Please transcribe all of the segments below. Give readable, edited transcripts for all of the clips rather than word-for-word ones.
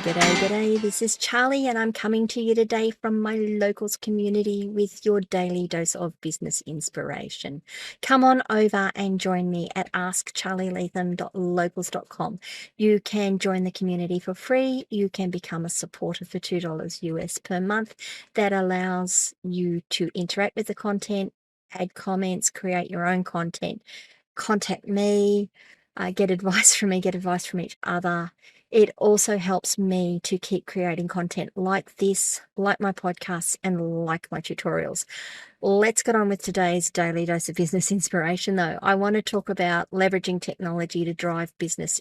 G'day. This is Charlie, and I'm coming to you today from my locals community with your daily dose of business inspiration. Come on over and join me at askcharlieleetham.locals.com. You can join the community for free. You can become a supporter for $2 US per month. That allows you to interact with the content, add comments, create your own content, contact me, get advice from me, get advice from each other. It also helps me to keep creating content like this, like my podcasts, and like my tutorials. Let's get on with today's daily dose of business inspiration, though. I want to talk about leveraging technology to drive business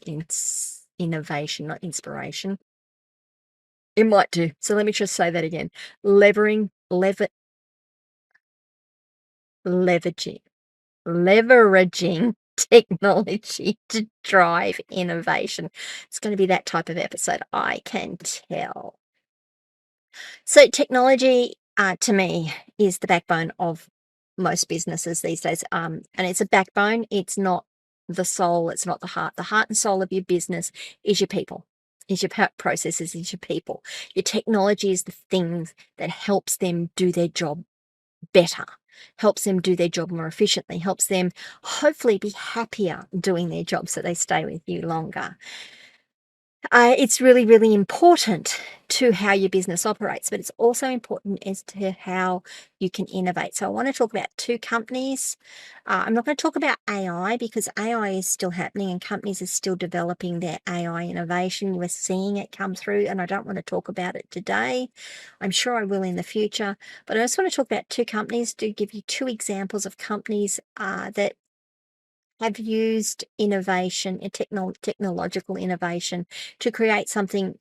innovation, not inspiration. It might do. So let me just say that again. Leveraging technology to drive innovation. It's going to be that type of episode, I can tell. So technology, to me, is the backbone of most businesses these days. And it's a backbone. It's not the soul. It's not the heart. The heart and soul of your business is your people, is your processes, is your people. Your technology is the things that helps them do their job better, helps them do their job more efficiently, helps them hopefully be happier doing their job so they stay with you longer. It's really, really important to how your business operates, but it's also important as to how you can innovate. So I want to talk about two companies. I'm not going to talk about AI because AI is still happening and companies are still developing their AI innovation. We're seeing it come through, and I don't want to talk about it today. I'm sure I will in the future, but I just want to talk about two companies to give you two examples of companies that have used innovation and technological innovation to create something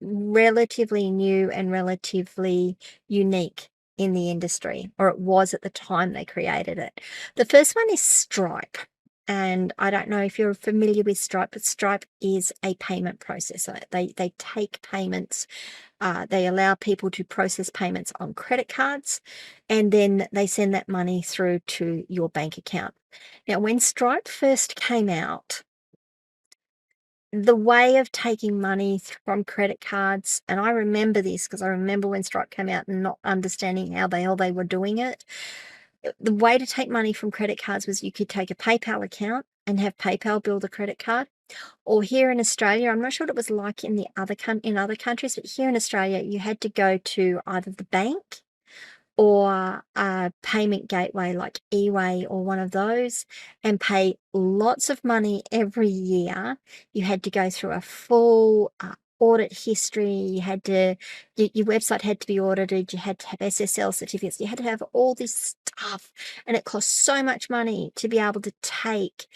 relatively new and relatively unique in the industry, or it was at the time they created it. The first one is Stripe. And I don't know if you're familiar with Stripe, but Stripe is a payment processor. They take payments. They allow people to process payments on credit cards, and then they send that money through to your bank account. Now, when Stripe first came out, the way of taking money from credit cards, and I remember this because I remember when Stripe came out and not understanding how the hell they were doing it. The way to take money from credit cards was you could take a PayPal account and have PayPal build a credit card. Or here in Australia, I'm not sure what it was like in other countries, but here in Australia, you had to go to either the bank or a payment gateway like eWay or one of those and pay lots of money every year. You had to go through a full audit history. You had to, your website had to be audited. You had to have SSL certificates. You had to have all this stuff, and it cost so much money to be able to take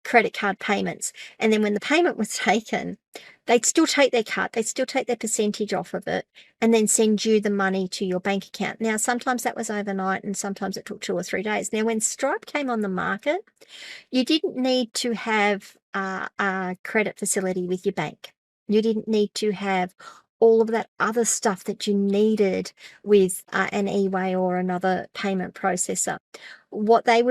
credit card payments. And then when the payment was taken, they'd still take their cut, they'd still take their percentage off of it, and then send you the money to your bank account. Now, sometimes that was overnight, and sometimes it took 2 or 3 days. Now, when Stripe came on the market, you didn't need to have a credit facility with your bank. You didn't need to have all of that other stuff that you needed with an eWay or another payment processor. What they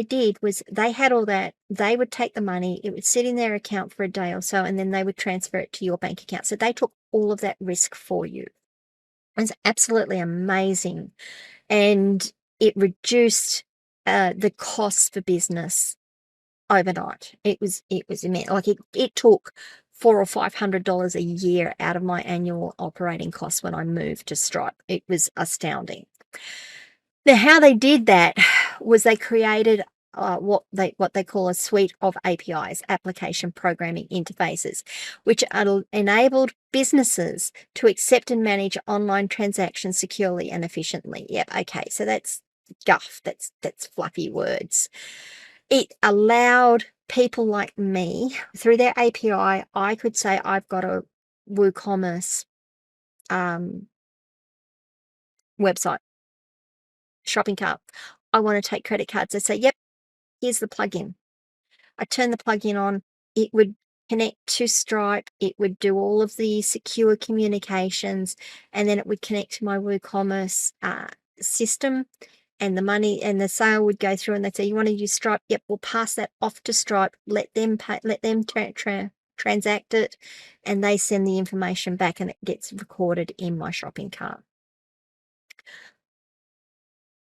did was they had all that. They would take the money, it would sit in their account for a day or so, and then they would transfer it to your bank account. So they took all of that risk for you. It's absolutely amazing. And it reduced the costs for business overnight. It was immense. Like it took $400 or $500 a year out of my annual operating costs when I moved to Stripe. It was astounding. Now, how they did that was they created what they call a suite of APIs, application programming interfaces, which enabled businesses to accept and manage online transactions securely and efficiently. Yep, okay, so that's guff. That's fluffy words. It allowed people like me, through their API, I could say I've got a WooCommerce website, shopping cart. I want to take credit cards. I say, yep, here's the plugin. I turn the plugin on. It would connect to Stripe. It would do all of the secure communications, and then it would connect to my WooCommerce system, and the money and the sale would go through, and they'd say, you want to use Stripe? Yep, we'll pass that off to Stripe. Let them pay, let them transact it, and they send the information back and it gets recorded in my shopping cart.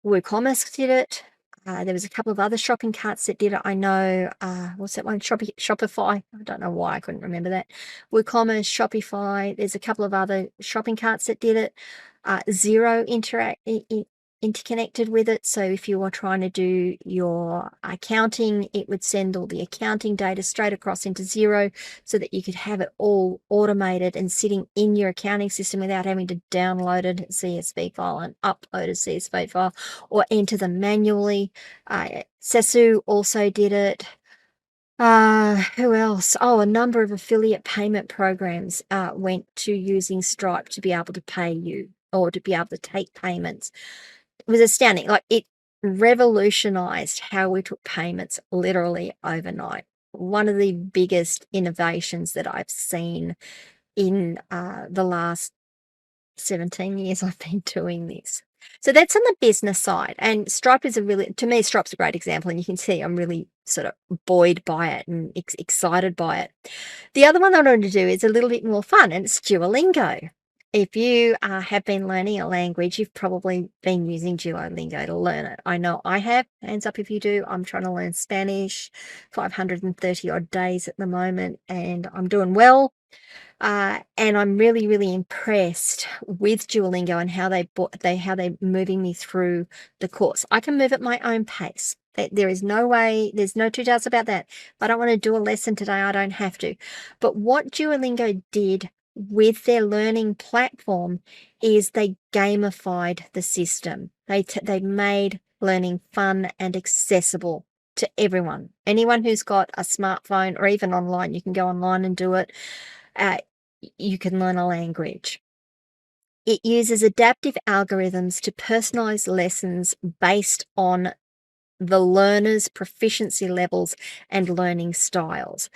WooCommerce did it. There was a couple of other shopping carts that did it. I know, what's that one? Shopify. I don't know why I couldn't remember that. WooCommerce, Shopify. There's a couple of other shopping carts that did it. Xero interconnected with it. So if you were trying to do your accounting, it would send all the accounting data straight across into Xero so that you could have it all automated and sitting in your accounting system without having to download a CSV file and upload a CSV file or enter them manually. Sesu also did it. Who else? Oh, a number of affiliate payment programs went to using Stripe to be able to pay you or to be able to take payments. It was astounding. Like, it revolutionized how we took payments literally overnight. One of the biggest innovations that I've seen in the last 17 years I've been doing this. So that's on the business side. And Stripe is to me, Stripe's a great example. And you can see I'm really sort of buoyed by it and excited by it. The other one I wanted to do is a little bit more fun, and it's Duolingo. If you have been learning a language, you've probably been using Duolingo to learn it. I know I have. Hands up if you do. I'm trying to learn Spanish, 530 odd days at the moment, and I'm doing well. And I'm really, really impressed with Duolingo and how they're moving me through the course. I can move at my own pace. There is no way, there's no two doubts about that. If I don't want to do a lesson today, I don't have to. But what Duolingo did with their learning platform is they gamified the system. They made learning fun and accessible to everyone. Anyone who's got a smartphone or even online, you can go online and do it. You can learn a language. It uses adaptive algorithms to personalize lessons based on the learner's proficiency levels and learning styles.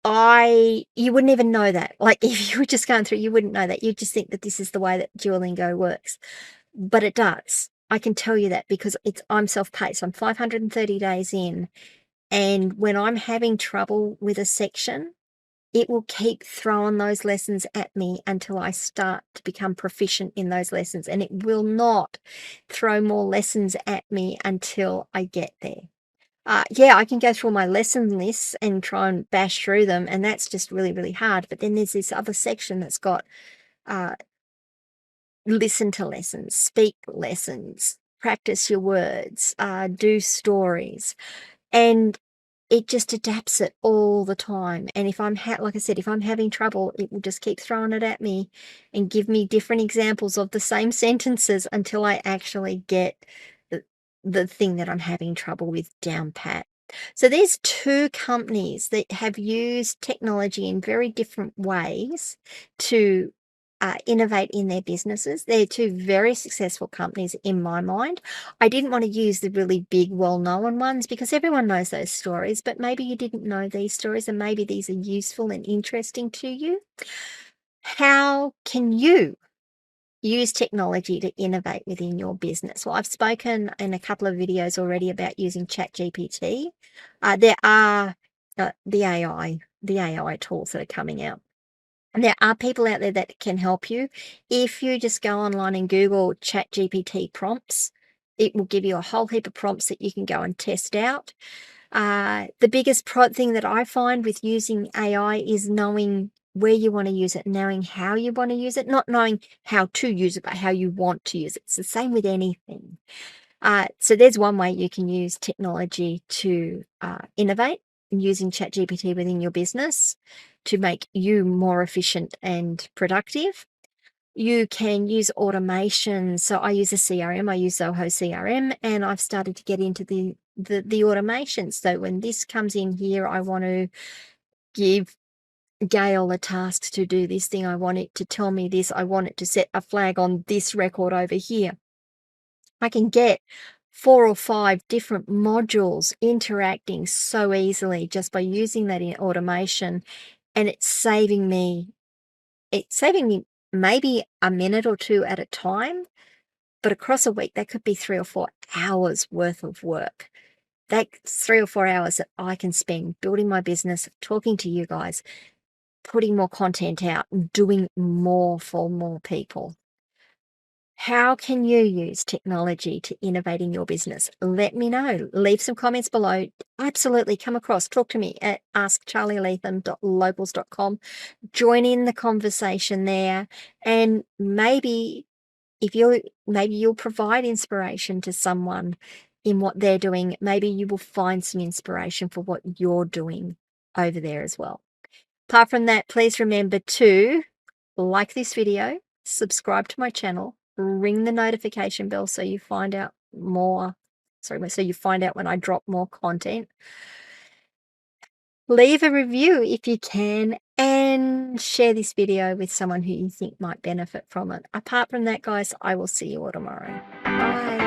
You wouldn't even know that. Like, if you were just going through, you wouldn't know that. You'd just think that this is the way that Duolingo works. But it does. I can tell you that because I'm self-paced. I'm 530 days in, and when I'm having trouble with a section, it will keep throwing those lessons at me until I start to become proficient in those lessons. And it will not throw more lessons at me until I get there. Yeah, I can go through all my lesson lists and try and bash through them, and that's just really, really hard. But then there's this other section that's got uh, listen to lessons, speak lessons, practice your words, do stories. And it just adapts it all the time. And if like I said, if I'm having trouble, it will just keep throwing it at me and give me different examples of the same sentences until I actually get the thing that I'm having trouble with down pat. So there's two companies that have used technology in very different ways to innovate in their businesses. They're two very successful companies in my mind. I didn't want to use the really big, well-known ones because everyone knows those stories, but maybe you didn't know these stories and maybe these are useful and interesting to you. How can you use technology to innovate within your business? Well, I've spoken in a couple of videos already about using ChatGPT. There are the AI tools that are coming out. And there are people out there that can help you. If you just go online and Google ChatGPT prompts, it will give you a whole heap of prompts that you can go and test out. The biggest thing that I find with using AI is knowing where you want to use it, knowing how you want to use it, not knowing how to use it, but how you want to use it. It's the same with anything. So there's one way you can use technology to innovate using ChatGPT within your business to make you more efficient and productive. You can use automation. So I use a CRM. I use Zoho CRM, and I've started to get into the automation. So when this comes in here, I want to give Gail a task to do this thing. I want it to tell me this. I want it to set a flag on this record over here. I can get 4 or 5 different modules interacting so easily just by using that in automation, and it's saving me maybe a minute or 2 at a time, but across a week, that could be 3 or 4 hours worth of work. That's 3 or 4 hours that I can spend building my business, talking to you guys, putting more content out, and doing more for more people. How can you use technology to innovate in your business? Let me know. Leave some comments below. Absolutely come across. Talk to me at askcharlyleetham.locals.com. Join in the conversation there. And maybe if you're maybe you'll provide inspiration to someone in what they're doing. Maybe you will find some inspiration for what you're doing over there as well. Apart from that, please remember to like this video, subscribe to my channel, ring the notification bell so you find out so you find out when I drop more content. Leave a review if you can, and share this video with someone who you think might benefit from it. Apart from that, guys, I will see you all tomorrow. Bye.